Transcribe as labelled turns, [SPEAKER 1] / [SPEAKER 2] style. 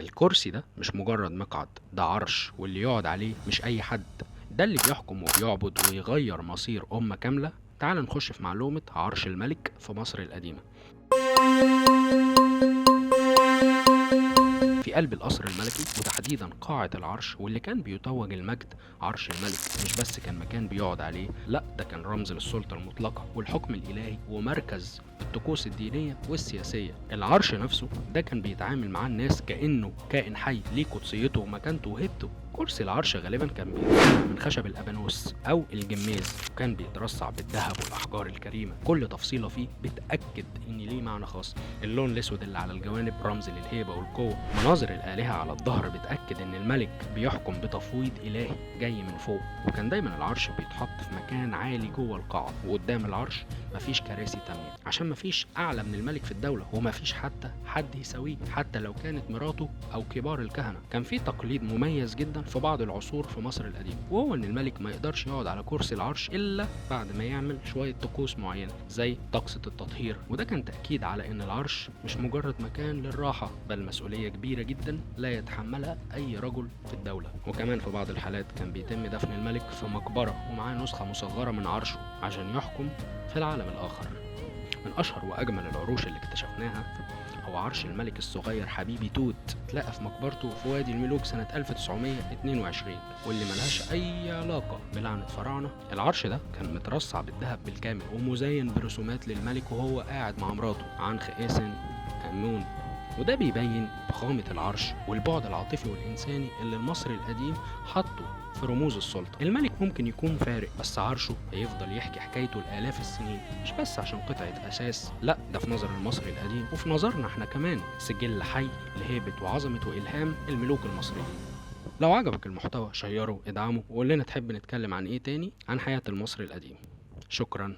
[SPEAKER 1] الكرسي ده مش مجرد مقعد، ده عرش، واللي يقعد عليه مش أي حد. ده اللي بيحكم وبيعبد ويغير مصير أمة كاملة. تعال نخش في معلومة عرش الملك في مصر القديمة. في قلب القصر الملكي وتحديدا قاعة العرش واللي كان بيتوج المجد، عرش الملك مش بس كان مكان بيقعد عليه، لا ده كان رمز للسلطة المطلقة والحكم الإلهي ومركز الطقوس الدينية والسياسية. العرش نفسه ده كان بيتعامل مع الناس كأنه كائن حي ليه قدسيته ومكانته وهيبته. كرسي العرش غالبا كان بيتعمل من خشب الأبانوس أو الجميز، وكان بيترصع بالذهب والأحجار الكريمة. كل تفصيلة فيه بتأكد إن ليه معنى خاص. اللون الأسود اللي على الجوانب رمز للهيبة والقوة. مناظر الآلهة على الظهر بتأكد إن الملك بيحكم بتفويض إلهي جاي من فوق. وكان دايما العرش بيتحط في مكان عالي جوه القاعة، وقدام العرش مفيش كراسي تانية عشان مفيش أعلى من الملك في الدولة، ومفيش حتى حد يساويه حتى لو كانت مراته أو كبار الكهنة. كان في تقليد مميز جدا في بعض العصور في مصر القديمة، وهو إن الملك ما يقدرش يقعد على كرسي العرش إلا بعد ما يعمل شوية طقوس معينة زي طقس التطهير. وده كان تأكيد على إن العرش مش مجرد مكان للراحة، بل مسؤولية كبيرة جدا لا يتحملها أي رجل في الدولة. وكمان في بعض الحالات كان بيتم دفن الملك في مقبرة ومعاه نسخة مصغرة من عرشه عشان يحكم في العالم الآخر. من أشهر وأجمل العروش اللي اكتشفناها هو عرش الملك الصغير حبيبي توت، اتلقى في مقبرته في وادي الملوك سنة 1922، واللي ملهاش أي علاقة بلعنة فراعنة. العرش ده كان مترصع بالذهب بالكامل ومزين برسومات للملك وهو قاعد مع مراته عنخ إيسن آمون. وده بيبين فخامة العرش والبعد العاطفي والإنساني اللي المصري القديم حطه في رموز السلطة. الملك ممكن يكون فارق، بس عرشه هيفضل يحكي حكايته لآلاف السنين، مش بس عشان قطعة أساس، لا ده في نظر المصري القديم وفي نظرنا احنا كمان سجل حي لهيبة وعظمة وإلهام الملوك المصريين. لو عجبك المحتوى شيره ادعمه وقول لنا تحب نتكلم عن ايه تاني عن حياة المصري القديم. شكرا.